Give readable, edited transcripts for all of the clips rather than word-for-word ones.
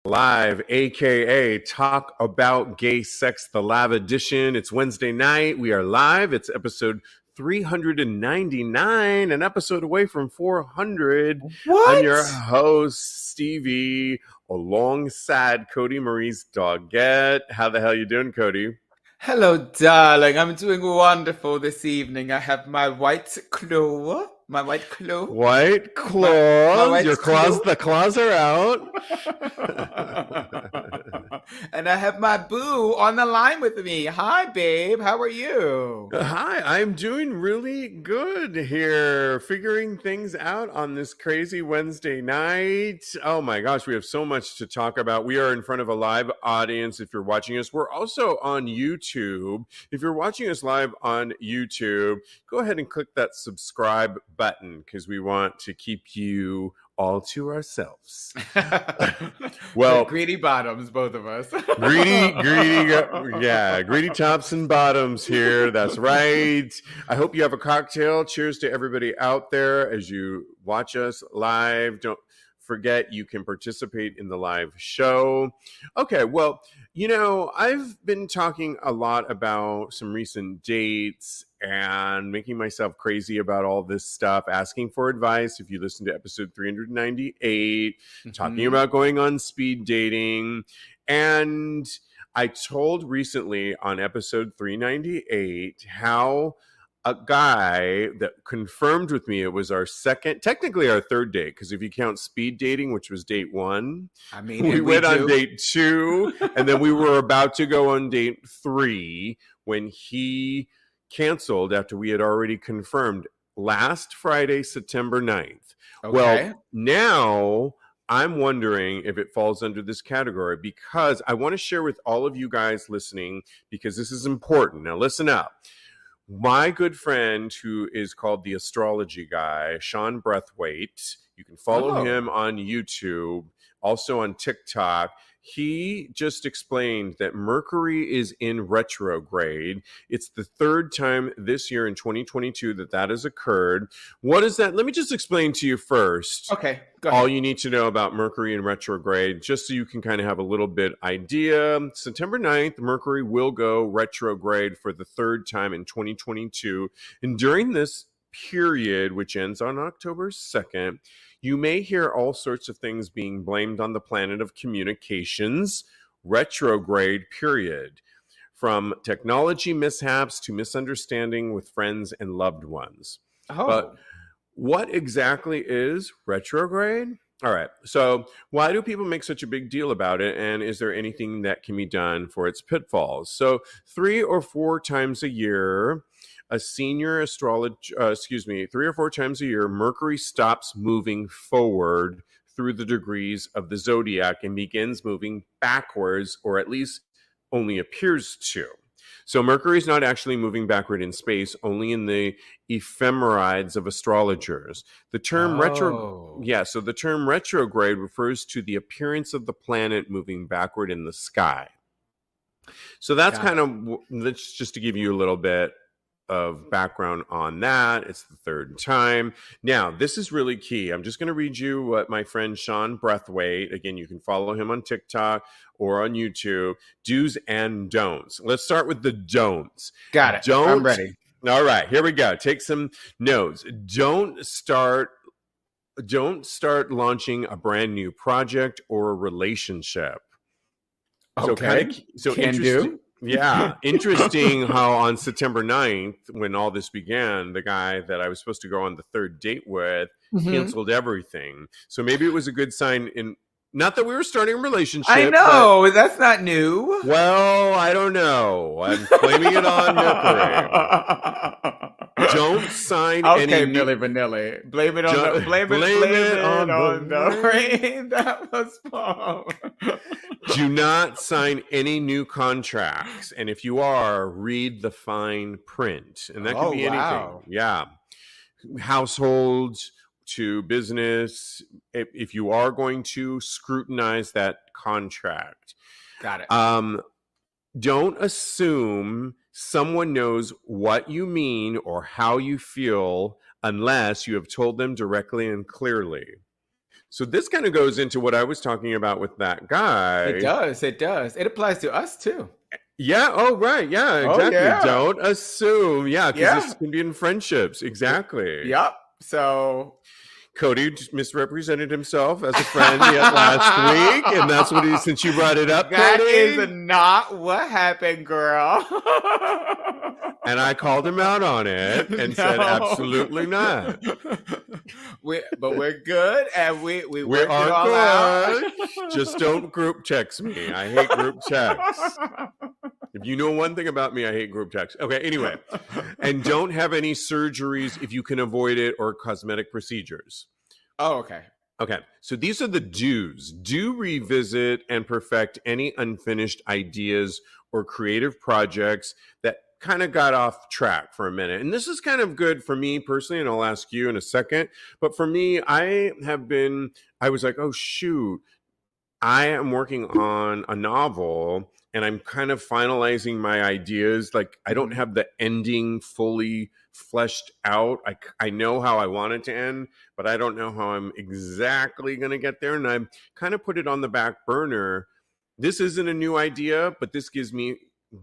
Live, aka Talk About Gay Sex, the live edition. It's Wednesday night. We are live. It's episode 399, an episode away from 400. What? I'm your host, Stevie, alongside Kodi Maurice Doggette. How the hell you doing, Kodi? Hello, darling. I'm doing wonderful this evening. I have my white claw. My white claw. White claws. white Your claws, claw. the claws are out. And I have my boo on the line with me. Hi, babe. How are you? Hi, I'm doing really good here, figuring things out on this crazy Wednesday night. Oh my gosh, we have so much to talk about. We are in front of a live audience if you're watching us. We're also on YouTube. If you're watching us live on YouTube, go ahead and click that subscribe button because we want to keep you all to ourselves. Well, greedy bottoms, both of us. greedy tops and bottoms here. That's right. I hope you have a cocktail. Cheers to everybody out there as you watch us live. Don't forget you can participate in the live show. Okay, well, I've been talking a lot about some recent dates and making myself crazy about all this stuff, asking for advice. If you listen to episode 398, talking about going on speed dating. And I told recently on episode 398 how a guy that confirmed with me, it was our technically our third date, because if you count speed dating, which was date one, we went on date two, and then we were about to go on date three when he canceled after we had already confirmed last Friday, September 9th. Okay. Well, now I'm wondering if it falls under this category because I want to share with all of you guys listening because this is important. Now listen up. My good friend who is called the astrology guy, Sean Breathwaite, you can follow him on YouTube, also on TikTok. He just explained that Mercury is in retrograde. It's the third time this year in 2022 that has occurred. What is that? Let me just explain to you first. Okay, go ahead. All you need to know about Mercury and retrograde, just so you can kind of have a little bit idea. September 9th, Mercury will go retrograde for the third time in 2022. And during this period, which ends on October 2nd, you may hear all sorts of things being blamed on the planet of communications, retrograde period, from technology mishaps to misunderstanding with friends and loved ones. But what exactly is retrograde? All right, so why do people make such a big deal about it? And is there anything that can be done for its pitfalls? So 3 or 4 times a year, a senior astrologer, 3 or 4 times a year, Mercury stops moving forward through the degrees of the zodiac and begins moving backwards, or at least only appears to. So Mercury is not actually moving backward in space, only in the ephemerides of astrologers. The term the term retrograde refers to the appearance of the planet moving backward in the sky. So that's that's just to give you a little bit of background on that. It's the third time. Now, this is really key. I'm just going to read you what my friend Sean Breathwaite, again, you can follow him on TikTok or on YouTube, do's and don'ts. Let's start with the don'ts. Got it. I'm ready. All right, here we go. Take some notes. Don't start launching a brand new project or a relationship. Okay. So can do. Yeah, interesting how on September 9th, when all this began, the guy that I was supposed to go on the third date with canceled everything. So maybe it was a good sign not that we were starting a relationship. I know, that's not new. Well, I don't know. I'm blaming it on Mercury. Don't sign any... Okay, Milli Vanilli. Blame it on the rain that was fall. Do not sign any new contracts. And if you are, read the fine print. And that could be anything. Yeah. Households to business, if you are going to scrutinize that contract. Got it. Don't assume someone knows what you mean or how you feel unless you have told them directly and clearly. So this kind of goes into what I was talking about with that guy. It does. It does. It applies to us too. Yeah. Oh, right. Yeah, exactly. Yeah. Don't assume. Yeah, because this can be in friendships. Exactly. Yep. So Kodi misrepresented himself as a friend yet last week, and that's what since you brought it up, that Kodi. is not what happened, girl. And I called him out on it and said, absolutely not. But we're good, and we are worked it all out. Just don't group text me. I hate group texts. If you know one thing about me, I hate group texts. Okay, anyway. And don't have any surgeries if you can avoid it, or cosmetic procedures. Oh, okay. Okay, so these are the do's. Do revisit and perfect any unfinished ideas or creative projects that kind of got off track for a minute. And this is kind of good for me personally, and I'll ask you in a second. But for me, I was like, oh, shoot, I am working on a novel and I'm kind of finalizing my ideas. Like, I don't have the ending fully fleshed out. I know how I want it to end, but I don't know how I'm exactly going to get there. And I kind of put it on the back burner. This isn't a new idea, but this gives me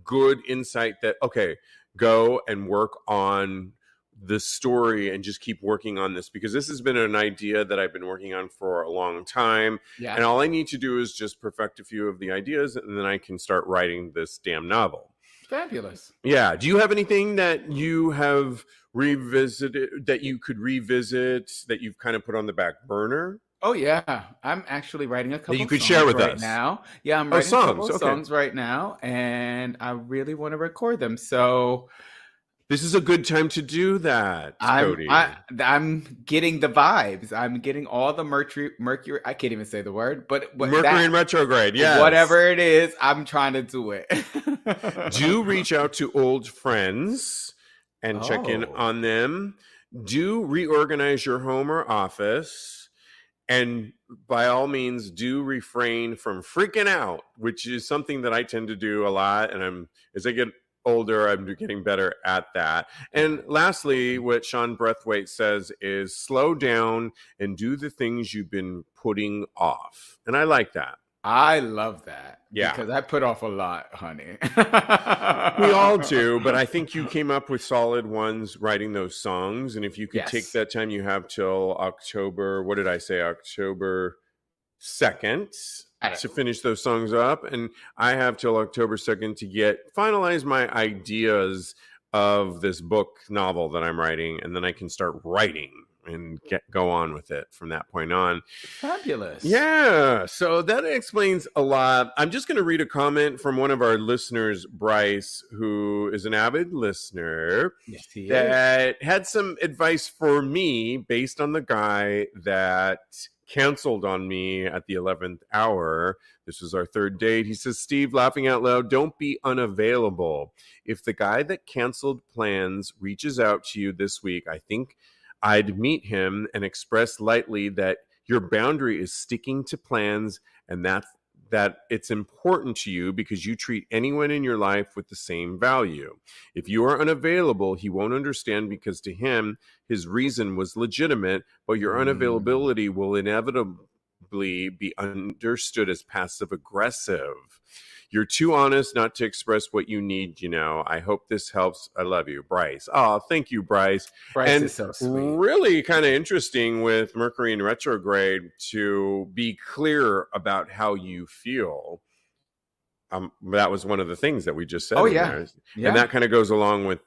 good insight that, okay, go and work on the story and just keep working on this, because this has been an idea that I've been working on for a long time. Yeah. And all I need to do is just perfect a few of the ideas, and then I can start writing this damn novel. Fabulous. Yeah. Do you have anything that you have revisited, that you could revisit, that you've kind of put on the back burner? Oh yeah, I'm actually writing a couple that you could songs share with right us now. Yeah, I'm writing a couple of songs right now, and I really want to record them. So this is a good time to do that, Kodi. I'm getting the vibes. I'm getting all the Mercury. I can't even say the word, but Mercury and Retrograde. Yeah, whatever it is, I'm trying to do it. Do reach out to old friends and check in on them. Do reorganize your home or office. And by all means, do refrain from freaking out, which is something that I tend to do a lot. And as I get older, I'm getting better at that. And lastly, what Sean Braithwaite says is slow down and do the things you've been putting off. And I like that. I love that. Yeah. Because I put off a lot, honey. We all do, but I think you came up with solid ones writing those songs. And if you could take that time you have till October, what did I say? October 2nd to finish those songs up. And I have till October 2nd to finalize my ideas of this book novel that I'm writing. And then I can start writing and go on with it from that point on. Fabulous. Yeah. So that explains a lot. I'm just going to read a comment from one of our listeners, Bryce, who is an avid listener. Yes, he that had some advice for me based on the guy that canceled on me at the 11th hour. This was our third date. He says, Steve, laughing out loud, don't be unavailable. If the guy that canceled plans reaches out to you this week, I think I'd meet him and express lightly that your boundary is sticking to plans and that it's important to you because you treat anyone in your life with the same value. If you are unavailable, he won't understand because to him, his reason was legitimate, but your unavailability will inevitably be understood as passive aggressive. You're too honest not to express what you need, I hope this helps. I love you, Bryce. Oh, thank you, Bryce. Bryce is so sweet. Really kind of interesting with Mercury and Retrograde to be clear about how you feel. That was one of the things that we just said. There. And that kind of goes along with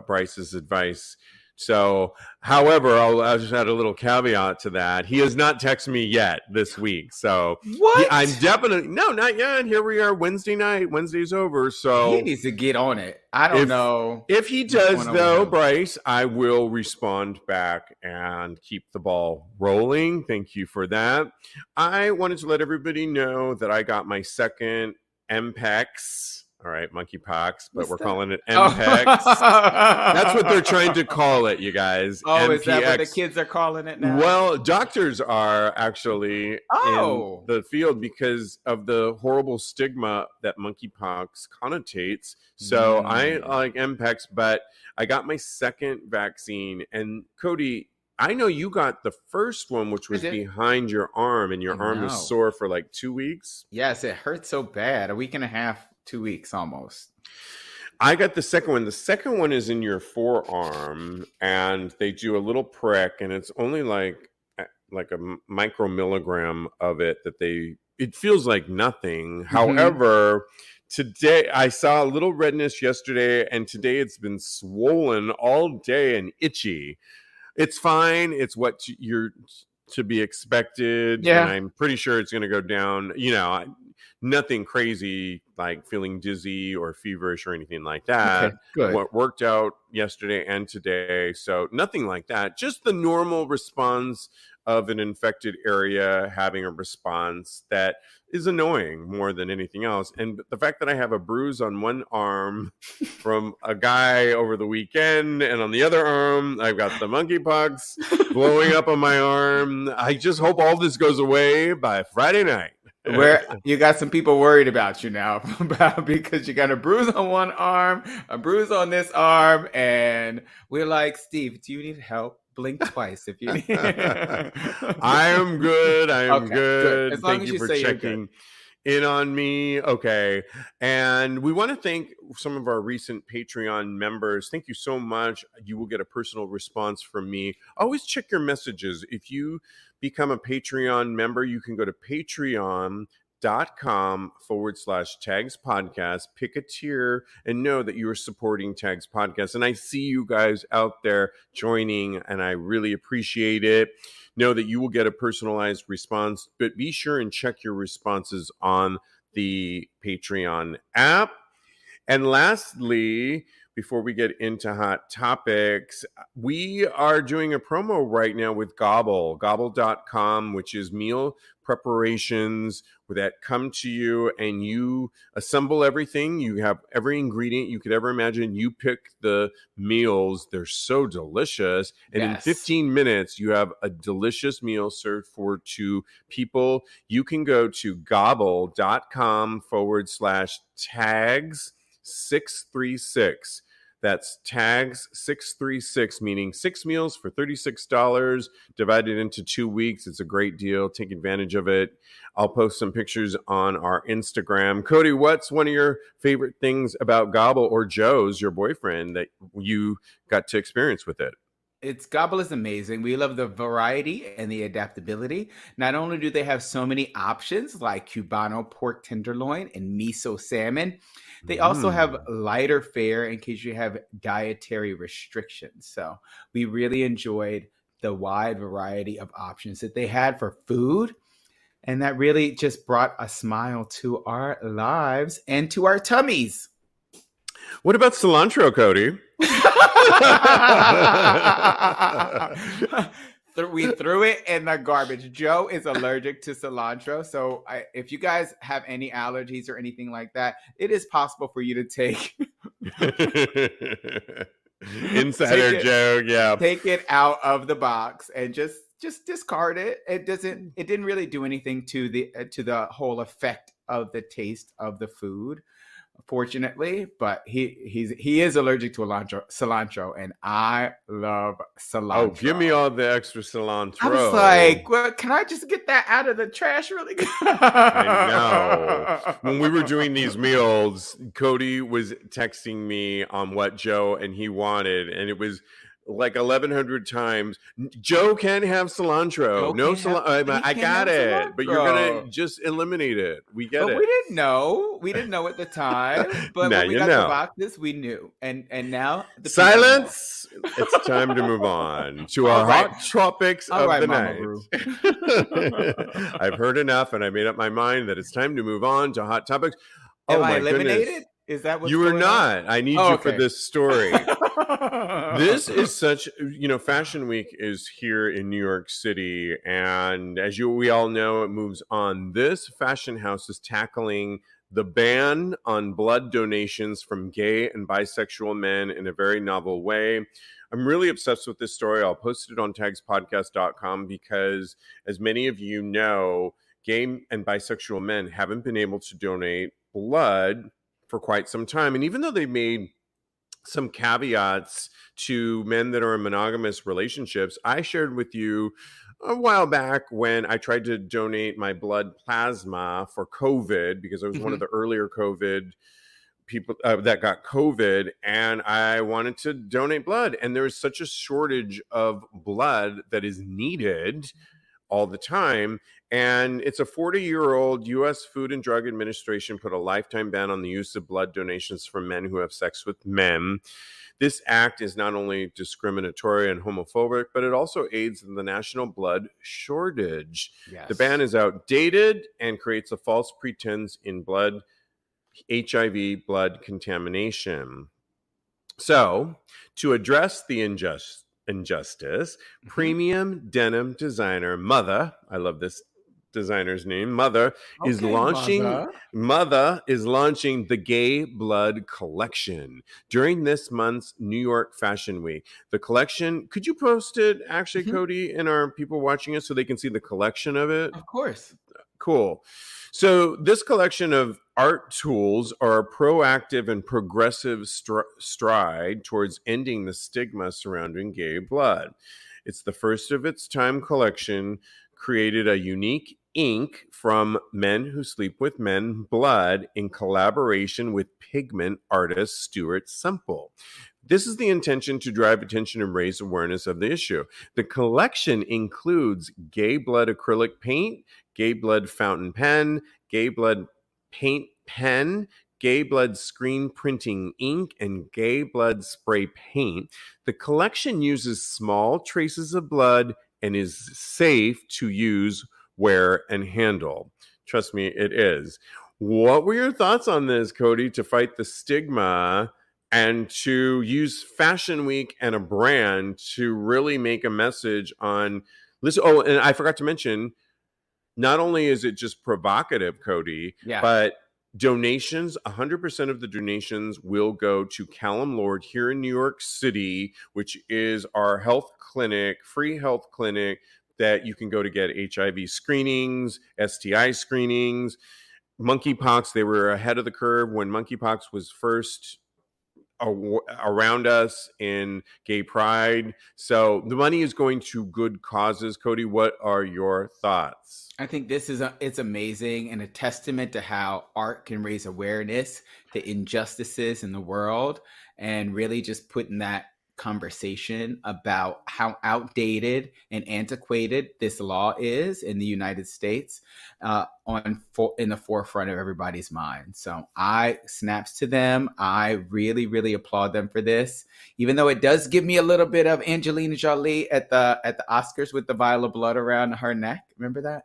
Bryce's advice. So, however, I'll just add a little caveat to that. He has not texted me yet this week. So, what? I'm definitely, no, not yet. Here we are Wednesday night. Wednesday's over. So, he needs to get on it. I don't know. If he does, though, Bryce, I will respond back and keep the ball rolling. Thank you for that. I wanted to let everybody know that I got my second MPEX. All right, monkeypox, but we're calling it MPEX. That's what they're trying to call it, you guys. Oh, MPX. Is that what the kids are calling it now? Well, doctors are actually in the field because of the horrible stigma that monkeypox connotates. So I like MPEX, but I got my second vaccine. And Kodi, I know you got the first one, which was behind your arm, and your arm was sore for like 2 weeks. Yes, it hurt so bad. A week and a half, 2 weeks almost. I got the second one. The second one is in your forearm, and they do a little prick, and it's only like a micromilligram of it it feels like nothing. However, today I saw a little redness yesterday, and today it's been swollen all day and itchy. It's fine. It's what you're to be expected. Yeah. And I'm pretty sure it's going to go down, nothing crazy like feeling dizzy or feverish or anything like that. Okay, good. What worked out yesterday and today. So nothing like that. Just the normal response of an infected area having a response that is annoying more than anything else. And the fact that I have a bruise on one arm from a guy over the weekend, and on the other arm, I've got the monkeypox blowing up on my arm. I just hope all this goes away by Friday night. Where you got some people worried about you now because you got a bruise on one arm, a bruise on this arm, and we're like, Steve, do you need help? Blink twice if you need. I am good. I am good. Thank you for checking in on me. Okay. And we want to thank some of our recent Patreon members. Thank you so much. You will get a personal response from me. Always check your messages. If you become a Patreon member, you can go to patreon.com/TAGSPodcast, pick a tier, and know that you are supporting Tags Podcast. And I see you guys out there joining, and I really appreciate it. Know that you will get a personalized response, but be sure and check your responses on the Patreon app. And lastly, before we get into hot topics, we are doing a promo right now with gobble.com, which is meal preparations that come to you and you assemble everything. You have every ingredient you could ever imagine. You pick the meals. They're so delicious. And in 15 minutes, you have a delicious meal served for 2 people. You can go to gobble.com/tags636. That's tags 636, meaning 6 meals for $36 divided into 2 weeks. It's a great deal. Take advantage of it. I'll post some pictures on our Instagram. Kodi, what's one of your favorite things about Gobble, or Joe's, your boyfriend, that you got to experience with it? Gobble is amazing. We love the variety and the adaptability. Not only do they have so many options like Cubano pork tenderloin and miso salmon, they also have lighter fare in case you have dietary restrictions. So we really enjoyed the wide variety of options that they had for food. And that really just brought a smile to our lives and to our tummies. What about cilantro, Kodi? We threw it in the garbage. Joe is allergic to cilantro. So if you guys have any allergies or anything like that, it is possible for you to take insider joke. Yeah. Take it out of the box and just discard it. It didn't really do anything to the whole effect of the taste of the food, fortunately, but he is allergic to cilantro, and I love cilantro. Oh, give me all the extra cilantro. I was like, well, can I just get that out of the trash really quick? I know. When we were doing these meals, Kodi was texting me on what Joe and he wanted, and it was like 1,100 times. Joe can't have cilantro. No cilantro. I got it. Cilantro. But you're gonna just eliminate it. We get it. We didn't know. We didn't know at the time. But when we got the boxes, we knew. And now silence. It's time to move on to our hot topics of the night. I've heard enough, and I made up my mind that it's time to move on to hot topics. Am I eliminated? Goodness. Is that what you are not? On? I need you for this story. This is such, Fashion Week is here in New York City, and as we all know, it moves on. This fashion house is tackling the ban on blood donations from gay and bisexual men in a very novel way. I'm really obsessed with this story. I'll post it on TAGSPodcast.com because, as many of you know, gay and bisexual men haven't been able to donate blood for quite some time. And even though they made some caveats to men that are in monogamous relationships. I shared with you a while back when I tried to donate my blood plasma for COVID because I was one of the earlier COVID people that got COVID, and I wanted to donate blood. And there is such a shortage of blood that is needed all the time. And it's a 40-year-old U.S. Food and Drug Administration put a lifetime ban on the use of blood donations from men who have sex with men. This act is not only discriminatory and homophobic, but it also aids in the national blood shortage. Yes. The ban is outdated and creates a false pretense in blood HIV blood contamination. So, to address the injustice, premium denim designer Mother, I love this designer's name, Mother, is launching the Gay Blood Collection during this month's New York Fashion Week. The collection, could you post it actually, Kodi, and our people watching it so they can see the collection of it? Of course. Cool. So this collection of art tools are a proactive and progressive stride towards ending the stigma surrounding gay blood. It's the first of its time collection, created a unique ink from Men Who Sleep with Men blood in collaboration with pigment artist Stuart Semple. This is the intention to drive attention and raise awareness of the issue. The collection includes gay blood acrylic paint, gay blood fountain pen, gay blood paint pen, gay blood screen printing ink, and gay blood spray paint. The collection uses small traces of blood and is safe to use, wear, and handle. Trust me, it is. What were your thoughts on this, Kodi, to fight the stigma and to use Fashion Week and a brand to really make a message on listen? Oh, and I forgot to mention, not only is it just provocative, Kodi, but donations, 100% of the donations will go to Callum Lord here in New York City, which is our health clinic, free health clinic that you can go to get HIV screenings, STI screenings, monkeypox. They were ahead of the curve when monkeypox was first around us in gay pride. So the money is going to good causes. Kodi, what are your thoughts? I think this is it's amazing and a testament to how art can raise awareness to injustices in the world and really just putting that conversation about how outdated and antiquated this law is in the United States in the forefront of everybody's mind. So I snaps to them. I really, really applaud them for this, even though it does give me a little bit of Angelina Jolie at the Oscars with the vial of blood around her neck. Remember that?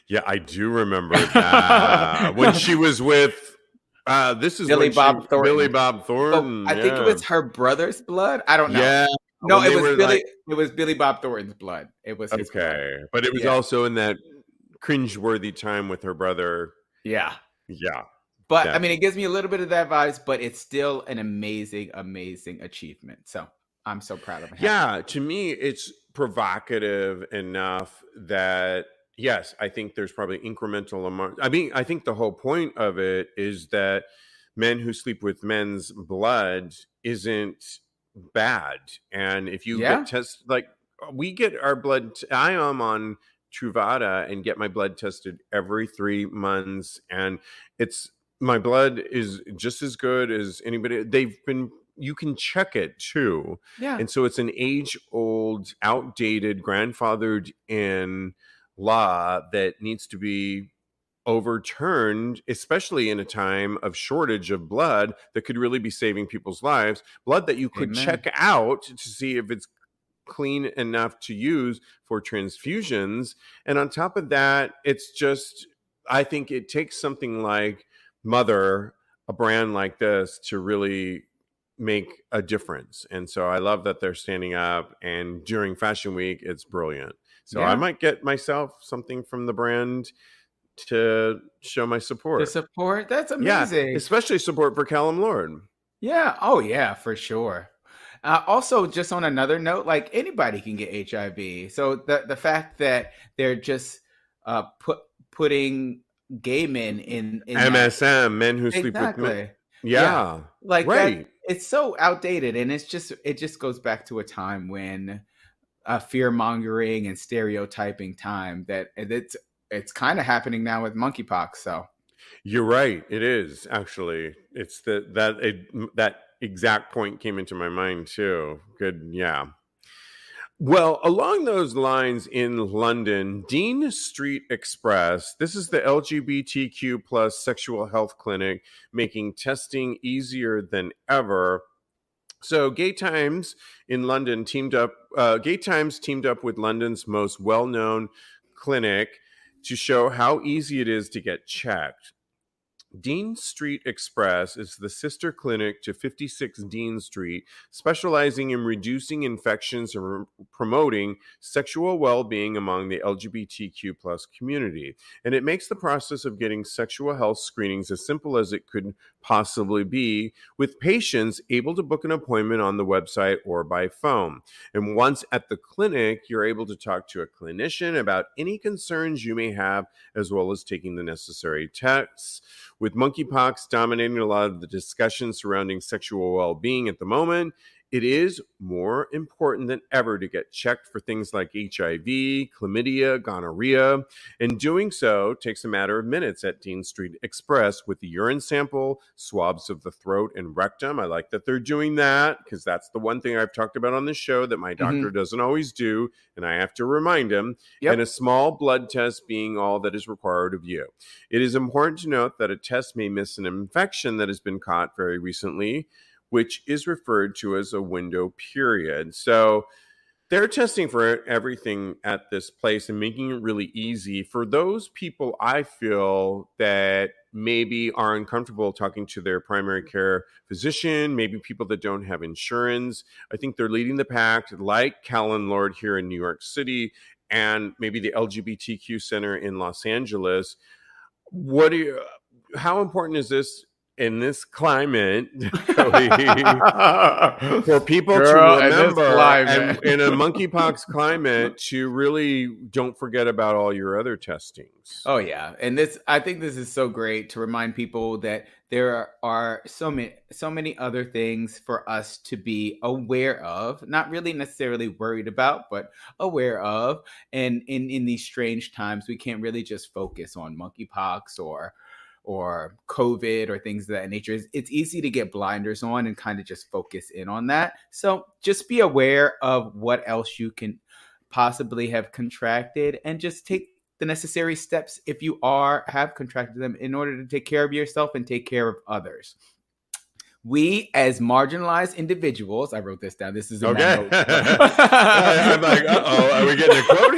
Yeah, I do remember that when she was with Billy Bob Thornton. I think it was her brother's blood. I don't know. Yeah. No, it was Billy. It was Billy Bob Thornton's blood. It was his blood. But it was also in that cringeworthy time with her brother. Yeah. definitely. But I mean, it gives me a little bit of that vibes, but it's still an amazing, amazing achievement. So I'm so proud of him. Yeah, to me, it's provocative enough that. Yes, I think there's probably incremental amount. I mean, I think the whole point of it is that Men Who Sleep with Men's blood isn't bad. And if you get tested, like we get our blood, I am on Truvada and get my blood tested every 3 months. And my blood is just as good as anybody. You can check it too. Yeah. And so it's an age-old, outdated, grandfathered in law that needs to be overturned, especially in a time of shortage of blood that could really be saving people's lives. Blood that you could check out to see if it's clean enough to use for transfusions. And on top of that, it's just, I think it takes something like Mother, a brand like this, to really make a difference. And so I love that they're standing up, and during Fashion Week, it's brilliant. So I might get myself something from the brand to show my support. That's amazing. Yeah, especially support for Callum Lord. Yeah. Oh, yeah, for sure. Also, just on another note, like anybody can get HIV. So the fact that they're just putting gay men in MSM, Men Who Sleep with Men. Yeah. Like that, Right. it's so outdated, and it just goes back to a time when fear mongering and stereotyping time that it's kind of happening now with monkeypox. So You're right. It is actually. It's that exact point came into my mind too. Good. Yeah. Well, along those lines in London, Dean Street Express, this is the LGBTQ plus sexual health clinic making testing easier than ever. So, Gay Times teamed up with London's most well-known clinic to show how easy it is to get checked. Dean Street Express is the sister clinic to 56 Dean Street, specializing in reducing infections and promoting sexual well-being among the LGBTQ plus community. And it makes the process of getting sexual health screenings as simple as it could possibly be, with patients able to book an appointment on the website or by phone. And once at the clinic, you're able to talk to a clinician about any concerns you may have, as well as taking the necessary tests. With monkeypox dominating a lot of the discussion surrounding sexual well-being at the moment, it is more important than ever to get checked for things like HIV, chlamydia, gonorrhea, and doing so takes a matter of minutes at Dean Street Express with the urine sample, swabs of the throat and rectum. I like that they're doing that because that's the one thing I've talked about on this show that my doctor doesn't always do, and I have to remind him, and a small blood test being all that is required of you. It is important to note that a test may miss an infection that has been caught very recently, which is referred to as a window period. So they're testing for everything at this place and making it really easy for those people, I feel, that maybe are uncomfortable talking to their primary care physician, maybe people that don't have insurance. I think they're leading the pack, like Callan Lord here in New York City and maybe the LGBTQ Center in Los Angeles. How important is this in this climate, Cody, for people to remember, and in a monkeypox climate, to really don't forget about all your other testings? Oh yeah, and I think this is so great to remind people that there are so many other things for us to be aware of, not really necessarily worried about, but aware of. And in these strange times, we can't really just focus on monkeypox or COVID or things of that nature. It's easy to get blinders on and kind of just focus in on that. So just be aware of what else you can possibly have contracted and just take the necessary steps if you have contracted them in order to take care of yourself and take care of others. We, as marginalized individuals, I wrote this down. This is in my notes. I'm like, uh-oh, are we getting a quote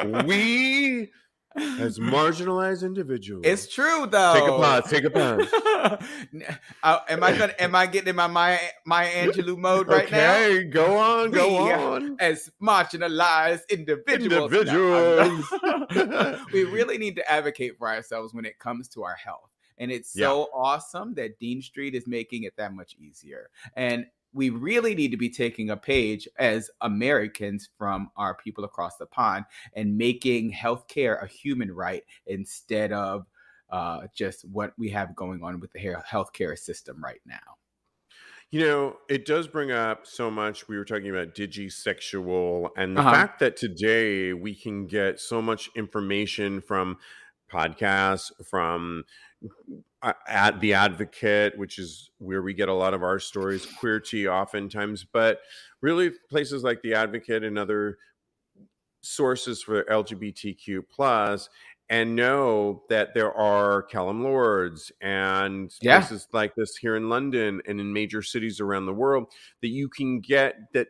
here? We, as marginalized individuals. It's true, though. Take a pause. Am I getting in my Maya Angelou mode right now? Okay, go on. As marginalized individuals. We really need to advocate for ourselves when it comes to our health. And it's so awesome that Dean Street is making it that much easier. And we really need to be taking a page as Americans from our people across the pond and making healthcare a human right instead of just what we have going on with the healthcare system right now. You know, it does bring up so much. We were talking about digisexual and the fact that today we can get so much information from podcasts, from at The Advocate, which is where we get a lot of our stories, Queer Tea oftentimes, but really places like The Advocate and other sources for LGBTQ plus, and know that there are Callum Lords and places like this here in London and in major cities around the world that you can get that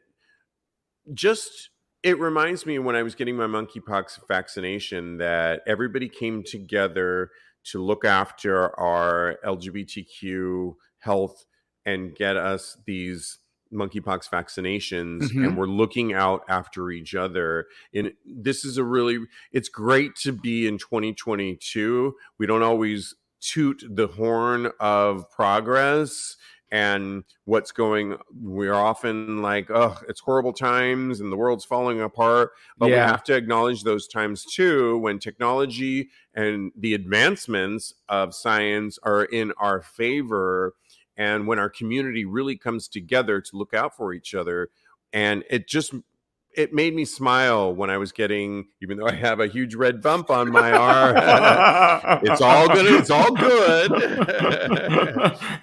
just... It reminds me when I was getting my monkeypox vaccination that everybody came together to look after our LGBTQ health and get us these monkeypox vaccinations, and we're looking out after each other. And this is it's great to be in 2022. We don't always toot the horn of progress and we're often like, oh, it's horrible times and the world's falling apart. But we have to acknowledge those times too, when technology and the advancements of science are in our favor, and when our community really comes together to look out for each other. And it made me smile when I was getting, even though I have a huge red bump on my arm, it's all good.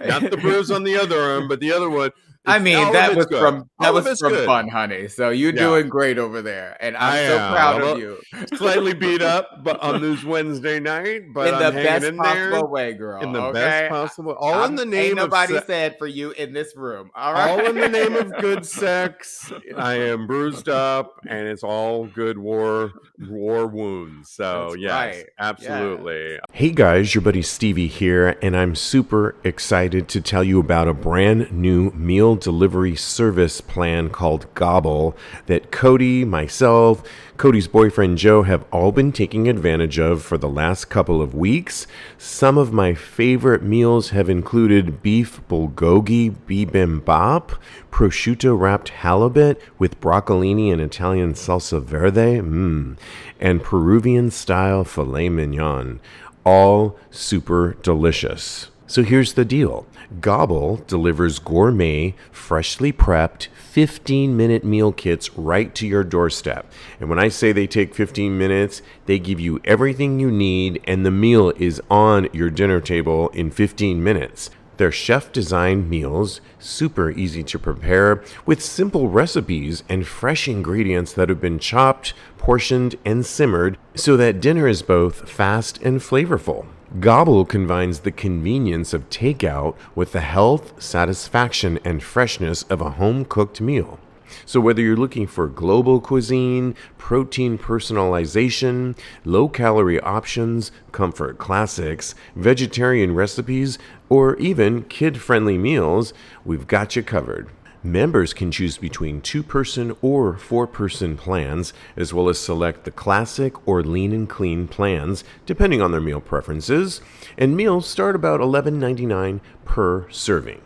Not the bruise on the other arm, but the other one. I mean, that was from fun, honey. So you're doing great over there, and I'm so proud of you. Slightly beat up, but on this Wednesday night, but in the best possible way, girl. In the best possible, all in the name of nobody said for you in this room. All right, all in the name of good sex. I am bruised up, and it's all good war wounds. So that's yes, right. Absolutely. Yeah. Hey guys, your buddy Stevie here, and I'm super excited to tell you about a brand new meal delivery service plan called Gobble that Kodi, myself, Kodi's boyfriend Joe have all been taking advantage of for the last couple of weeks. Some of my favorite meals have included beef bulgogi bibimbap, prosciutto wrapped halibut with broccolini and Italian salsa verde, and Peruvian style filet mignon. All super delicious. So here's the deal. Gobble delivers gourmet, freshly prepped, 15-minute meal kits right to your doorstep. And when I say they take 15 minutes, they give you everything you need, and the meal is on your dinner table in 15 minutes. They're chef-designed meals, super easy to prepare, with simple recipes and fresh ingredients that have been chopped, portioned, and simmered so that dinner is both fast and flavorful. Gobble combines the convenience of takeout with the health, satisfaction, and freshness of a home-cooked meal. So whether you're looking for global cuisine, protein personalization, low-calorie options, comfort classics, vegetarian recipes, or even kid-friendly meals, we've got you covered. Members can choose between 2-person or 4-person plans, as well as select the classic or lean and clean plans, depending on their meal preferences, and meals start about $11.99 per serving.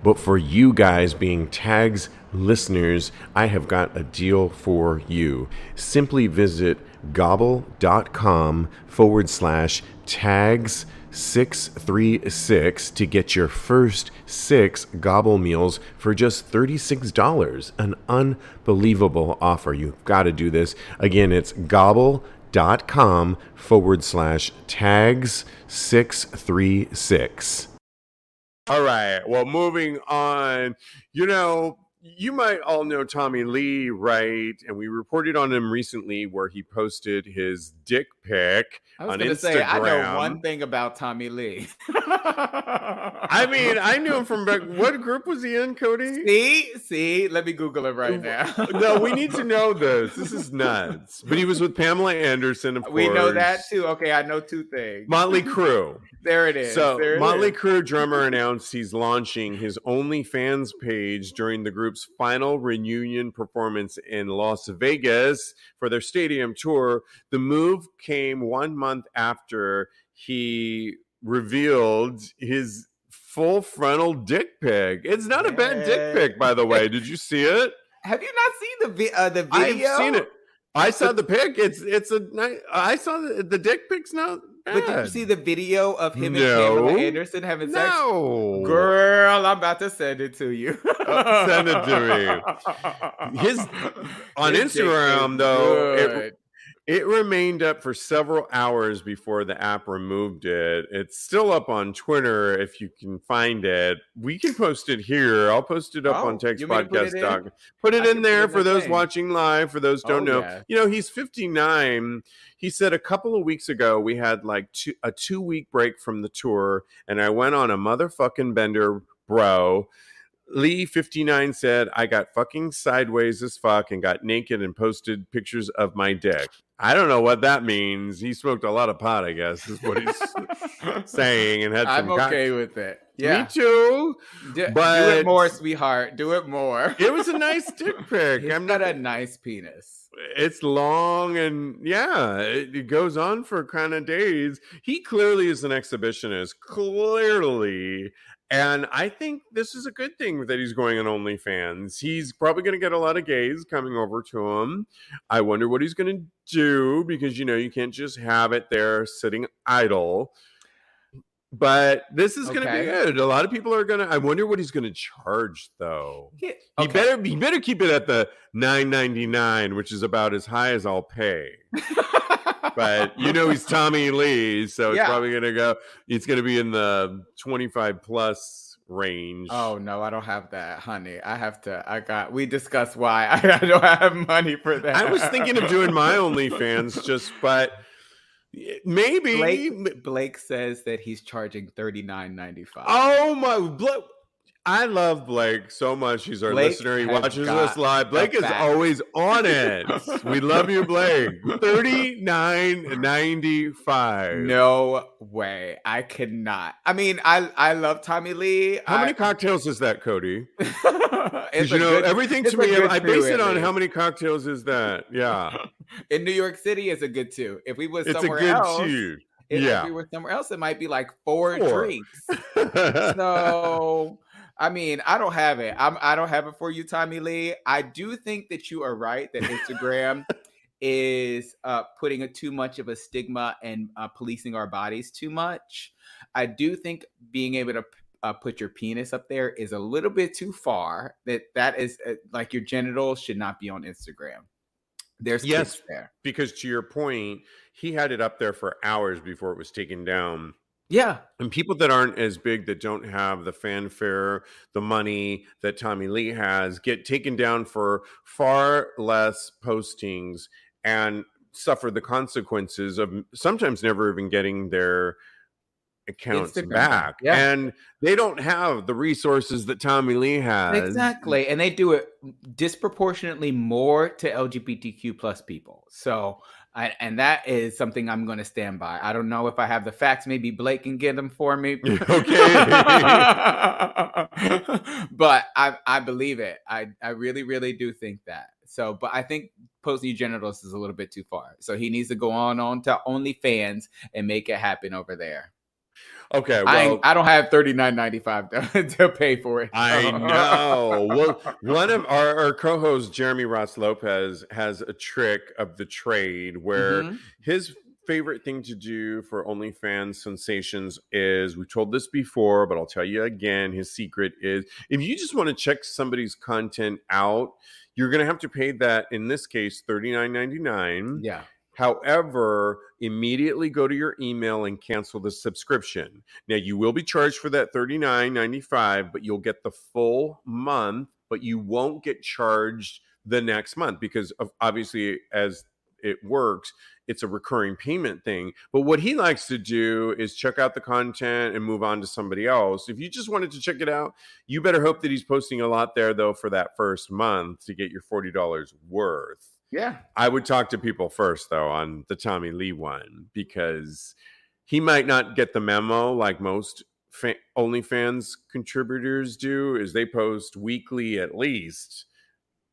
But for you guys being Tags listeners, I have got a deal for you. Simply visit gobble.com/tags636 to get your first 6 Gobble meals for just $36. An unbelievable offer. You've got to do this. Again, it's gobble.com/tags636. All right. Well, moving on, you might all know Tommy Lee, right? And we reported on him recently where he posted his dick pic on Instagram. I was going to say, I know one thing about Tommy Lee. I mean, I knew him from what group was he in, Kodi? See, let me Google it right now. No, we need to know this. This is nuts. But he was with Pamela Anderson, of course. We know that too. Okay, I know 2 things. Motley Crue. There it is. So Motley Crue drummer announced he's launching his OnlyFans page during the group's final reunion performance in Las Vegas for their stadium tour. The move came 1 month after he revealed his full frontal dick pic. It's not a bad dick pic, by the way. Did you see it? Have you not seen the video? I've seen it. I saw the pic. It's a nice. I saw the dick pic's not bad. But did you see the video of him and Pamela Anderson having sex? No, girl, I'm about to send it to you. Send it to me. His on Instagram though. It remained up for several hours before the app removed it. It's still up on Twitter if you can find it. We can post it here. I'll post it up on TAGSPodcast. Put it in there for those watching live, for those who don't know. Yeah. He's 59. He said a couple of weeks ago we had like a 2-week break from the tour, and I went on a motherfucking bender, bro. Lee 59 said, I got fucking sideways as fuck and got naked and posted pictures of my dick. I don't know what that means. He smoked a lot of pot, I guess, is what he's saying. And had some I'm okay with it. Yeah. Me too. But do it more, sweetheart. Do it more. It was a nice dick pic. He's got a nice penis. It's long and it goes on for kind of days. He clearly is an exhibitionist. Clearly. And I think this is a good thing that he's going on OnlyFans. He's probably going to get a lot of gays coming over to him. I wonder what he's going to do because, you can't just have it there sitting idle. But this is going to be good. A lot of people are going to. I wonder what he's going to charge, though. Yeah, He better keep it at the $9.99, which is about as high as I'll pay. But he's Tommy Lee, so it's probably going to go. It's going to be in the 25 plus range. Oh no, I don't have that, honey. We discussed why I don't have money for that. I was thinking of doing my OnlyFans, but maybe Blake says that he's charging $39.95. Oh my! I love Blake so much. He's our listener. He watches us live. Blake is always on it. We love you, Blake. $39.95. No way. I cannot. I mean, I love Tommy Lee. How many cocktails is that, Kodi? Because everything to me, I base it on how many cocktails is that. Yeah. In New York City, it's a good two. If we were somewhere else, if we were somewhere else, it might be like four drinks. So. I mean, I don't have it. I don't have it for you, Tommy Lee. I do think that you are right that Instagram is putting too much of a stigma and policing our bodies too much. I do think being able to put your penis up there is a little bit too far. That is like your genitals should not be on Instagram. There's kids there. Because to your point, he had it up there for hours before it was taken down. Yeah. And people that aren't as big, that don't have the fanfare, the money that Tommy Lee has, get taken down for far less postings and suffer the consequences of sometimes never even getting their accounts back. Yeah. And they don't have the resources that Tommy Lee has. Exactly. And they do it disproportionately more to LGBTQ plus people. So... and that is something I'm going to stand by. I don't know if I have the facts. Maybe Blake can get them for me. Okay. But I believe it. I really, really do think that. So, but I think posting your genitals is a little bit too far. So he needs to go on to OnlyFans and make it happen over there. Okay, well, I don't have $39.95 to pay for it. I know. Well, one of our co-hosts, Jeremy Ross Lopez, has a trick of the trade where his favorite thing to do for OnlyFans sensations is, we told this before, but I'll tell you again, his secret is, if you just want to check somebody's content out, you're going to have to pay that, in this case, $39.99. Yeah. However, immediately go to your email and cancel the subscription. Now, you will be charged for that $39.95, but you'll get the full month, but you won't get charged the next month because of, obviously, as it works, it's a recurring payment thing. But what he likes to do is check out the content and move on to somebody else. If you just wanted to check it out, you better hope that he's posting a lot there, though, for that first month to get your $40 worth. Yeah. I would talk to people first, though, on the Tommy Lee one, because he might not get the memo like most OnlyFans contributors do, is they post weekly at least,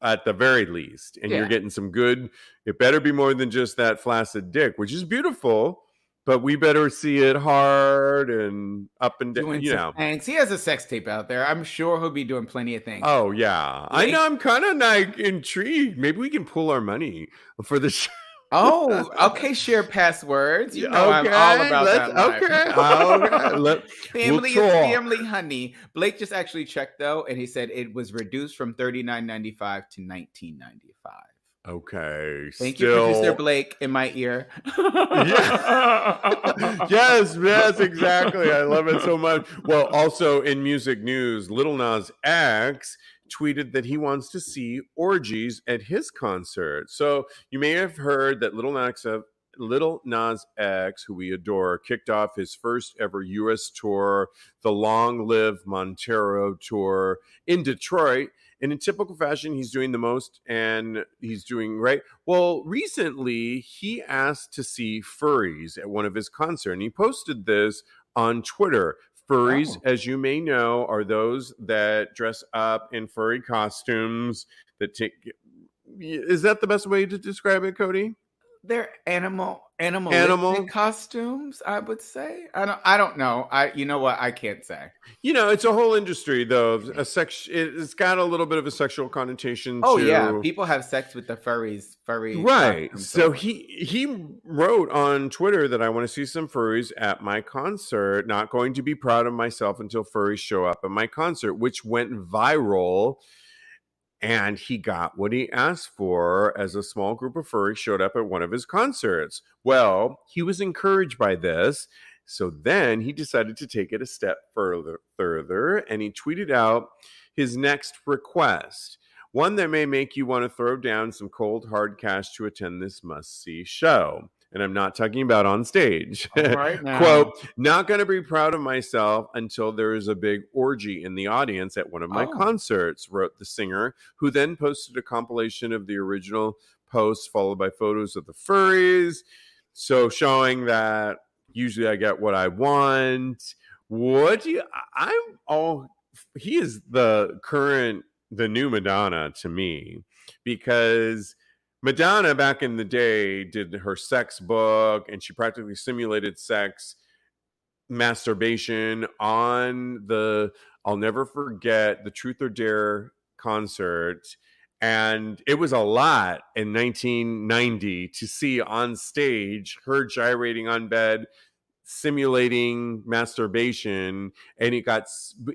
at the very least. And you're getting some good, it better be more than just that flaccid dick, which is beautiful, but we better see it hard and up and down. Thanks. He has a sex tape out there. I'm sure he'll be doing plenty of things. Oh, yeah. I know. I'm kind of like intrigued. Maybe we can pull our money for the show. Oh, okay. Share passwords. You know, I'm all about that life. Family is family, honey. Blake just actually checked, though, and he said it was reduced from $39.95 to $19.95. Okay. Thank you, producer Blake, in my ear. Yes, exactly. I love it so much. Well, also in music news, Lil Nas X tweeted that he wants to see orgies at his concert. So you may have heard that Lil Nas X, who we adore, kicked off his first ever U.S. tour, the Long Live Montero tour in Detroit. And in typical fashion, he's doing the most and he's doing right. Well, recently, he asked to see furries at one of his concerts. And he posted this on Twitter. Furries, as you may know, are those that dress up in furry costumes. Is that the best way to describe it, Kodi? They're animal animalistic costumes, I would say. I don't know. You know what? I can't say. It's a whole industry though. It's got a little bit of a sexual connotation. Oh yeah, people have sex with the furry right. So too. he wrote on Twitter that I want to see some furries at my concert. Not going to be proud of myself until furries show up at my concert, which went viral. And he got what he asked for as a small group of furries showed up at one of his concerts. Well, he was encouraged by this. So then he decided to take it a step further, and he tweeted out his next request. One that may make you want to throw down some cold, hard cash to attend this must-see show. And I'm not talking about on stage. Right now. Quote, not going to be proud of myself until there is a big orgy in the audience at one of my concerts, wrote the singer, who then posted a compilation of the original post followed by photos of the furries. So showing that usually I get what I want. He is the new Madonna to me, because Madonna back in the day did her sex book, and she practically simulated sex masturbation on I'll never forget the Truth or Dare concert. And it was a lot in 1990 to see on stage her gyrating on bed, simulating masturbation. And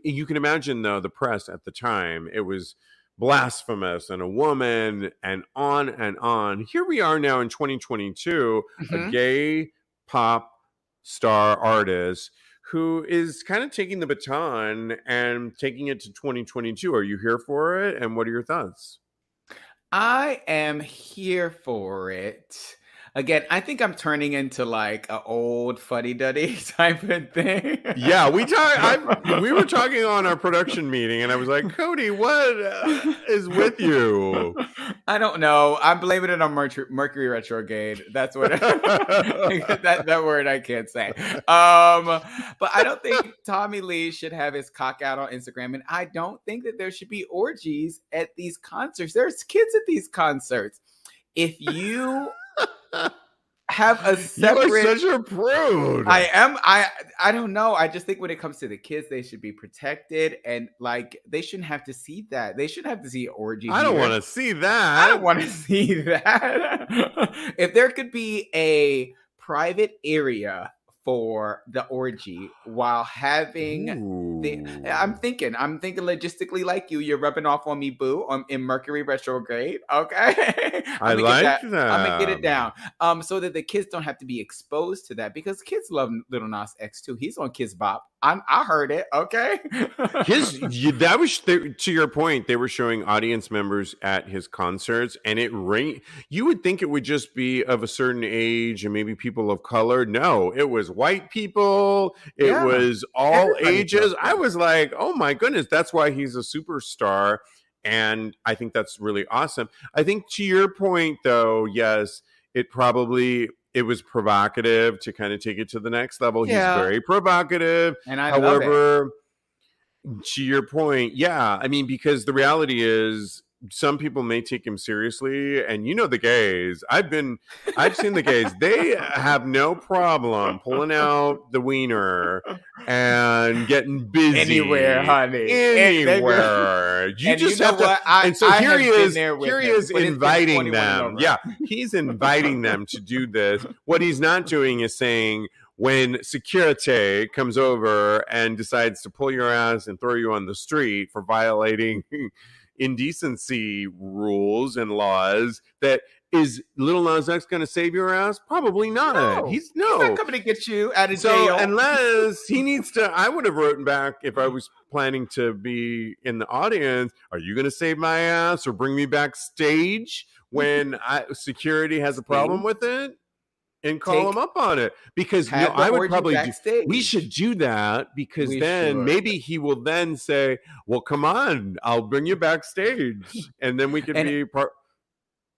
you can imagine though, the press at the time, it was blasphemous and a woman and on and on. Here we are now in 2022, a gay pop star artist who is kind of taking the baton and taking it to 2022. Are you here for it? And what are your thoughts? I am here for it. Again, I think I'm turning into like an old fuddy-duddy type of thing. Yeah, we were talking on our production meeting, and I was like, Kodi, what is with you? I don't know. I'm blaming it on Mercury Retrograde. That's what that word I can't say. But I don't think Tommy Lee should have his cock out on Instagram, and I don't think that there should be orgies at these concerts. There's kids at these concerts. If you have a separate... You are such a prude. I am. I don't know. I just think when it comes to the kids, they should be protected, and like they shouldn't have to see that. They shouldn't have to see orgies. I don't want to see that. I don't want to see that. If there could be a private area for the orgy while having I'm thinking logistically like you. You're rubbing off on me, boo, in Mercury Retrograde. Okay. I like that. I'm gonna get it down. So that the kids don't have to be exposed to that, because kids love Lil Nas X too. He's on Kids Bop. I heard it. Okay. That was to your point. They were showing audience members at his concerts, and you would think it would just be of a certain age and maybe people of color. No, it was white people. It was all ages. I was like, oh my goodness, that's why he's a superstar. And I think that's really awesome. I think to your point though, yes, it was provocative to kind of take it to the next level. Yeah. He's very provocative. And however, to your point, I mean, because the reality is some people may take him seriously, and the gays. I've seen the gays. They have no problem pulling out the wiener and getting busy anywhere, honey. Anywhere. You just have to. And so here he is inviting them. Yeah, he's inviting them to do this. What he's not doing is saying, when security comes over and decides to pull your ass and throw you on the street for violating indecency rules and laws, that is Lil Nas X going to save your ass? Probably not. No, he's not coming to get you out of jail. Unless he needs to, I would have written back if I was planning to be in the audience. Are you going to save my ass or bring me backstage when security has a problem with it? And call him up on it, because I would probably we should do that, because maybe he will then say, well, come on, I'll bring you backstage, and then we could be part.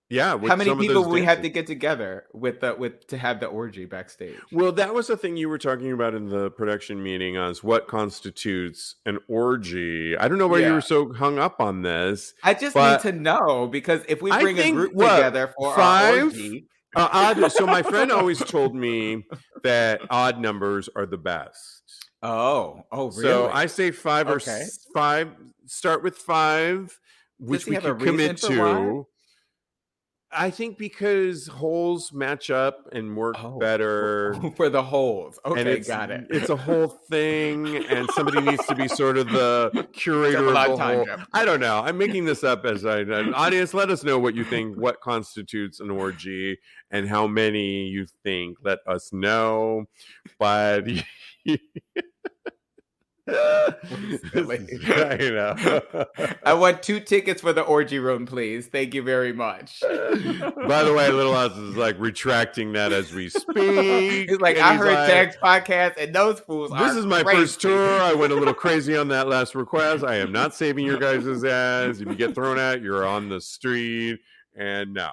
Yeah. How many people we have to get together to have the orgy backstage? Well, that was the thing you were talking about in the production meeting, on what constitutes an orgy. I don't know why you were so hung up on this. I just need to know, because if we bring a group together for our orgy. Odd. So my friend always told me that odd numbers are the best. Oh, really? So I say five or Okay. five. Start with five, Does which he we have a could commit reason for why? to. I think because holes match up and work Oh, better, for the holes. and Okay, got it. it's a whole thing, and somebody needs to be sort of the curator Double of the whole. entendre. I don't know. I'm making this up as audience. Let us know what you think. What constitutes an orgy, and how many you think. Let us know. But I know. I want 2 tickets for the orgy room, please. Thank you very much. By the way, Lil Nas is like retracting that as we speak. He's like, I heard TAGSPodcast, and those fools This is my crazy. first tour. I went a little crazy on that last request. I am not saving your guys' ass. If you get thrown at, you're on the street. And no.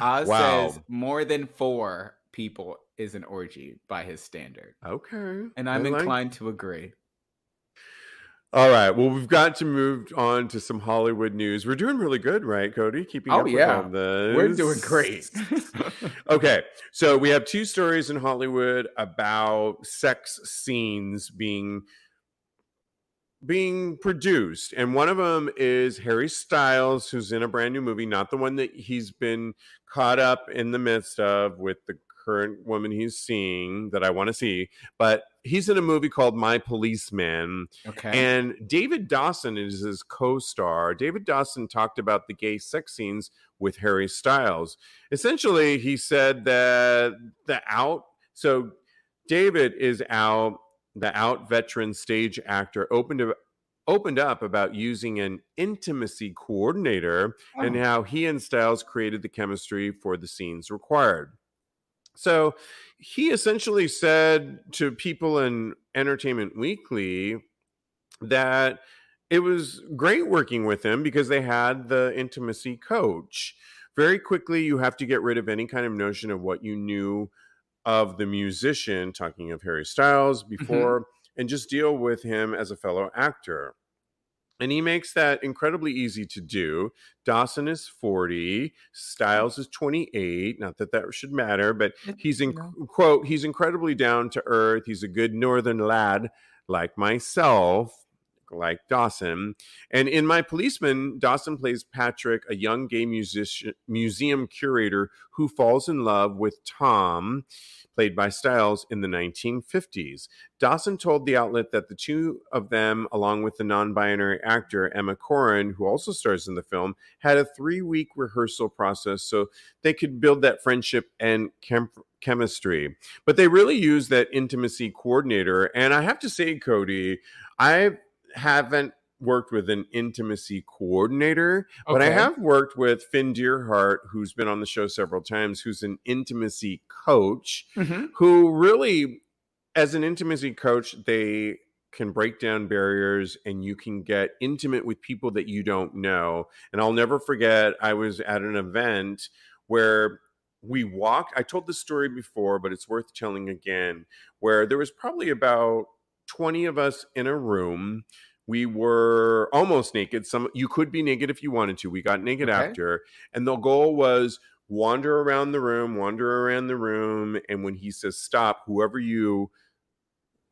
Oz Wow. says more than 4 people is an orgy by his standard. Okay. And I'm inclined to agree. All right. Well, we've got to move on to some Hollywood news. We're doing really good, right, Cody? Keeping up with all this. We're doing great. Okay. So we have 2 stories in Hollywood about sex scenes being produced, and one of them is Harry Styles, who's in a brand new movie, not the one that he's been caught up in the midst of with the current woman he's seeing that I want to see, but he's in a movie called My Policeman. Okay. And David Dawson is his co-star. David Dawson talked about the gay sex scenes with Harry Styles. Essentially, he said that so David is out. The out veteran stage actor opened up about using an intimacy coordinator and how he and Styles created the chemistry for the scenes required. So he essentially said to people in Entertainment Weekly that it was great working with him because they had the intimacy coach. Very quickly, you have to get rid of any kind of notion of what you knew of the musician, talking of Harry Styles before, and just deal with him as a fellow actor. And he makes that incredibly easy to do. Dawson is 40, Styles is 28. Not that should matter, but he's quote, he's incredibly down to earth. He's a good northern lad like myself, like Dawson. And in My Policeman, Dawson plays Patrick, a young gay museum curator who falls in love with Tom, played by Styles, in the 1950s. Dawson told the outlet that the 2 of them, along with the non-binary actor Emma Corrin, who also stars in the film, had a 3-week rehearsal process so they could build that friendship and chemistry. But they really used that intimacy coordinator. And I have to say, Cody, I haven't worked with an intimacy coordinator, but I have worked with Finn Deerhart, who's been on the show several times, who's an intimacy coach, who really, as an intimacy coach, they can break down barriers and you can get intimate with people that you don't know. And I'll never forget, I was at an event where we walked. I told this story before, but it's worth telling again, where there was probably about 20 of us in a room. We were almost naked. You could be naked if you wanted to. We got naked after. And the goal was wander around the room. And when he says stop, whoever you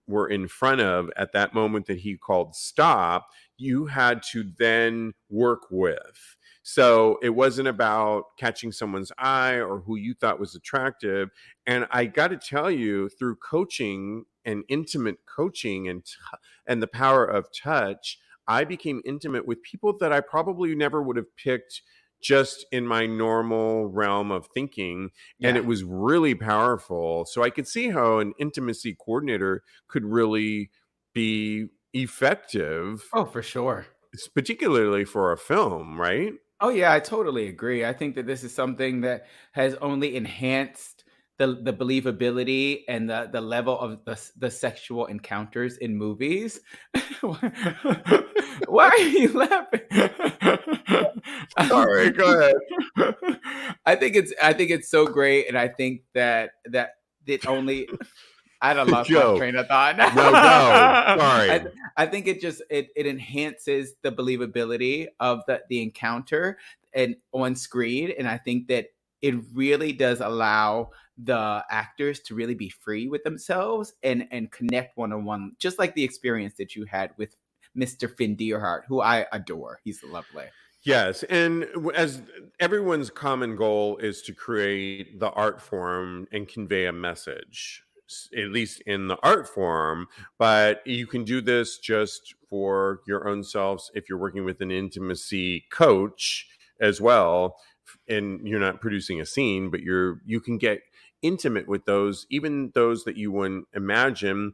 were in front of at that moment that he called stop, you had to then work with. So it wasn't about catching someone's eye or who you thought was attractive. And I got to tell you, through coaching and intimate coaching and the power of touch, I became intimate with people that I probably never would have picked just in my normal realm of thinking. And it was really powerful. So I could see how an intimacy coordinator could really be effective. Oh, for sure. Particularly for a film, right? Oh, yeah, I totally agree. I think that this is something that has only enhanced the believability and the level of the sexual encounters in movies. Why are you laughing? Sorry, go ahead. I think it's so great, and I think that it only. I don't lost my train of thought. No, sorry. I think it enhances the believability of the encounter and on screen, and I think that it really does allow the actors to really be free with themselves and connect one-on-one, just like the experience that you had with Mr. Finn Deerhart, who I adore. He's lovely. Yes, and as everyone's common goal is to create the art form and convey a message, at least in the art form, but you can do this just for your own selves if you're working with an intimacy coach as well, and you're not producing a scene, but you can get intimate with those, even those that you wouldn't imagine.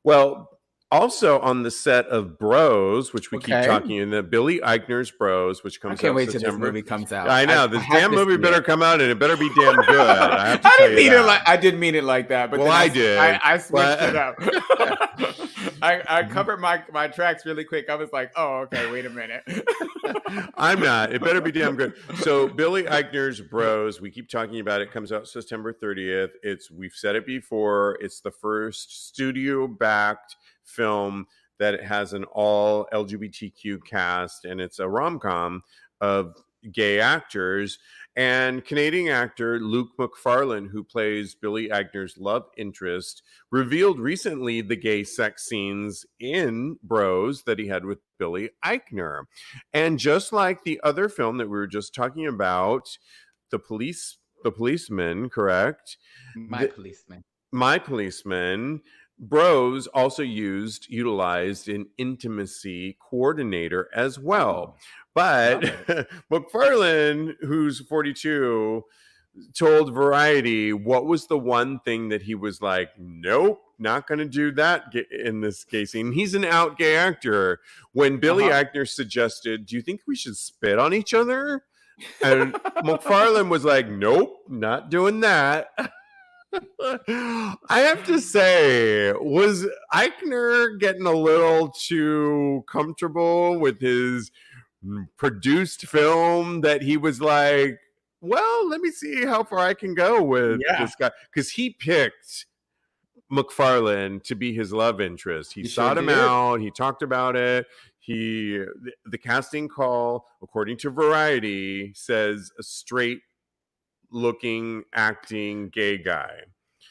Well, also on the set of Bros, which we keep talking in the Billy Eichner's Bros, which comes out September. I can't wait till this movie comes out. I know this damn movie better come out, and it better be damn good. I have to I tell didn't you mean that. I didn't mean it like that, but well, I did. I switched it up. I covered my tracks really quick. I was like, oh, okay, wait a minute. I'm not. It better be damn good. So Billy Eichner's Bros, we keep talking about it, comes out September 30th. We've said it before. It's the first studio-backed film that it has an all LGBTQ cast, and it's a rom-com of gay actors. And Canadian actor Luke McFarlane, who plays Billy Eichner's love interest, revealed recently the gay sex scenes in Bros that he had with Billy Eichner. And just like the other film that we were just talking about, The Policeman, correct? My Policeman. Bros also utilized an intimacy coordinator as well. But McFarlane, who's 42, told Variety what was the one thing that he was like, nope, not going to do that in this gay scene. He's an out gay actor. When Billy Eichner suggested, do you think we should spit on each other? And McFarlane was like, nope, not doing that. I have to say, was Eichner getting a little too comfortable with his produced film that he was like, well, let me see how far I can go with this guy? Because he picked McFarlane to be his love interest. He sought him out. He talked about it. The casting call, according to Variety, says a straight looking acting gay guy.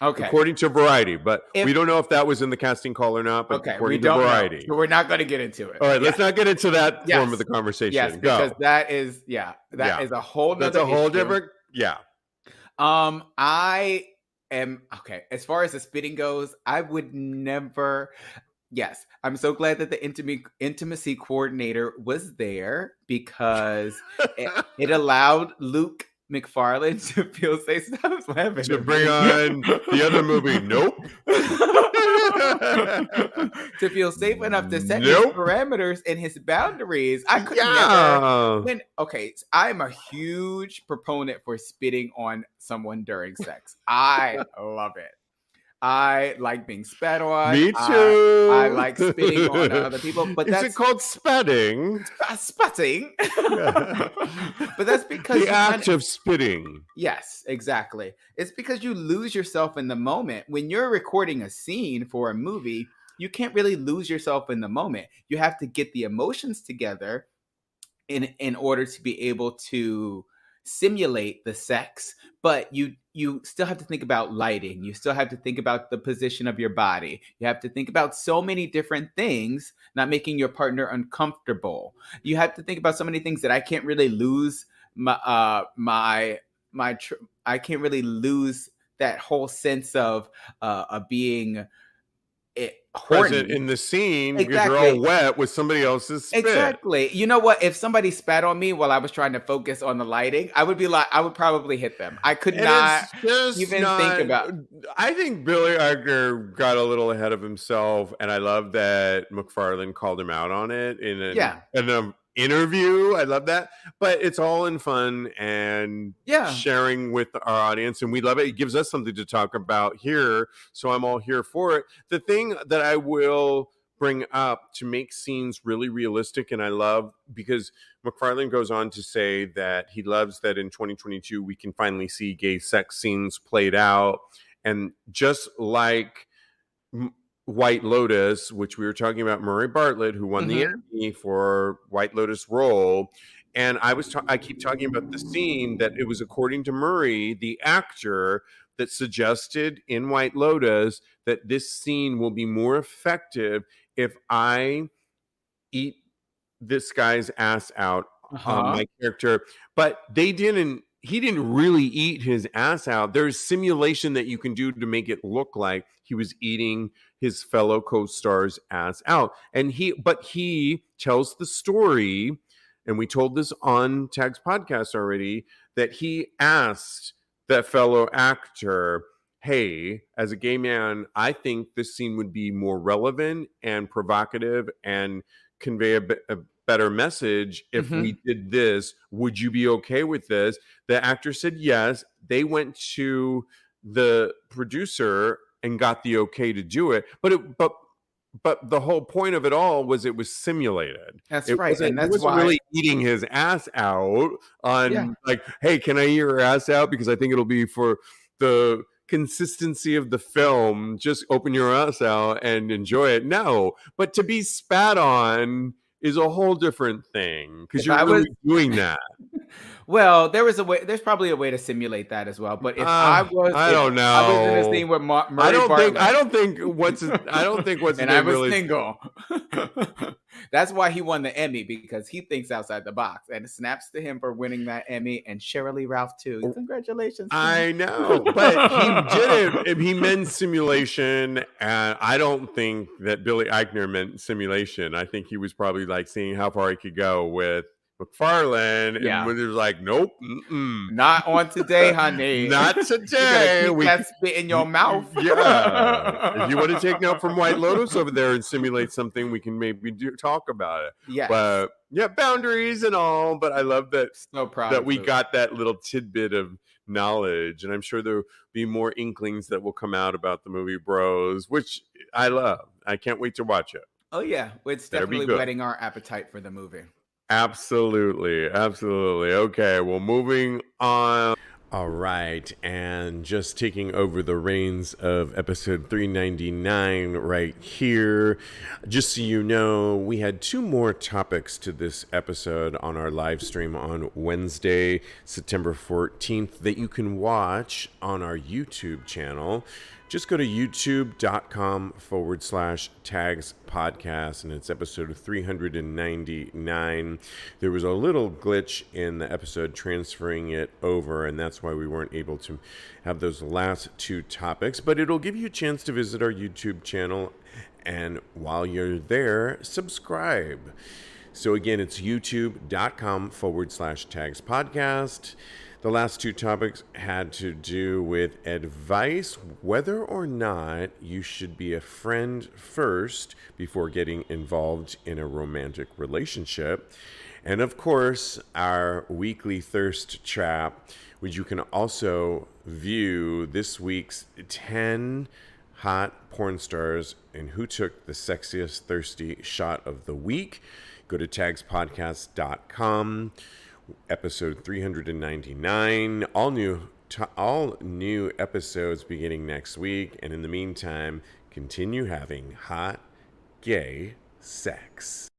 Okay. According to Variety, but we don't know if that was in the casting call or not, but according to Variety. So we're not going to get into it. All right, let's not get into that form of the conversation. Yes, because that is a whole That's a whole different I am okay. As far as the spitting goes, I would never. Yes, I'm so glad that the intimacy coordinator was there because it allowed Luke McFarlane to feel safe. Stop laughing. To bring on the other movie, nope. To feel safe enough to set his parameters and his boundaries. I could never. I'm a huge proponent for spitting on someone during sex. I love it. I like being spat on. Me too. I like spitting on other people. But is it called spatting? Spitting. But that's because the act of spitting. Yes, exactly. It's because you lose yourself in the moment. When you're recording a scene for a movie, you can't really lose yourself in the moment. You have to get the emotions together in order to be able to simulate the sex, but you still have to think about lighting. You still have to think about the position of your body. You have to think about so many different things, not making your partner uncomfortable. You have to think about so many things that I can't really lose I can't really lose that whole sense of being present in the scene because you're all wet with somebody else's spit. Exactly. You know what? If somebody spat on me while I was trying to focus on the lighting, I would probably hit them. I could not even think about. I think Billy Eichner got a little ahead of himself, and I love that McFarlane called him out on it in an interview. I love that, but it's all in fun and sharing with our audience, and we love it. It gives us something to talk about here, so I'm all here for it. The thing that I will bring up to make scenes really realistic, and I love, because McFarlane goes on to say that he loves that in 2022 we can finally see gay sex scenes played out, and just like White Lotus, which we were talking about, Murray Bartlett, who won the Emmy for White Lotus role, and I keep talking about the scene that it was according to Murray, the actor, that suggested in White Lotus that this scene will be more effective if I eat this guy's ass out, my character, but he didn't really eat his ass out. There's simulation that you can do to make it look like he was eating his fellow co-star's ass out. But he tells the story, and we told this on Tag's podcast already, that he asked that fellow actor, hey, as a gay man, I think this scene would be more relevant and provocative and convey a better message if we did this. Would you be okay with this? The actor said yes. They went to the producer and got the okay to do it. But the whole point of it all was it was simulated. That's right. And he wasn't really eating his ass out on like, hey, can I eat your ass out? Because I think it'll be for the consistency of the film. Just open your ass out and enjoy it. No, but to be spat on is a whole different thing because you're really doing that. Well, there's probably a way to simulate that as well. But if I don't know. I was in a scene with Murray Bartlett. I don't think what's and I was single. That's why he won the Emmy, because he thinks outside the box, and snaps to him for winning that Emmy, and Shirley Lee Ralph too. Congratulations! I know, but he did it. He meant simulation, and I don't think that Billy Eichner meant simulation. I think he was probably like seeing how far he could go with McFarlane, and when he was like, nope, not on today, honey. Not today. We can't spit in your mouth. Yeah. If you want to take note from White Lotus over there and simulate something, we can maybe talk about it. Yeah. But yeah, boundaries and all. But I love that that we got that little tidbit of knowledge, and I'm sure there'll be more inklings that will come out about the movie Bros, which I love. I can't wait to watch it. Oh yeah, it's definitely whetting our appetite for the movie. Absolutely. Okay, well, moving on. All right, and just taking over the reins of episode 399 right here. Just so you know, we had 2 more topics to this episode on our live stream on Wednesday, September 14th, that you can watch on our YouTube channel. Just go to youtube.com/TAGSPodcast, and it's episode 399. There was a little glitch in the episode transferring it over, and that's why we weren't able to have those last 2 topics. But it'll give you a chance to visit our YouTube channel, and while you're there, subscribe. So again, it's youtube.com/TAGSPodcast. The last 2 topics had to do with advice, whether or not you should be a friend first before getting involved in a romantic relationship. And of course, our weekly thirst trap, which you can also view this week's 10 hot porn stars and who took the sexiest thirsty shot of the week. Go to TAGSPodcast.com. Episode 399, all new episodes beginning next week, and in the meantime, continue having hot gay sex.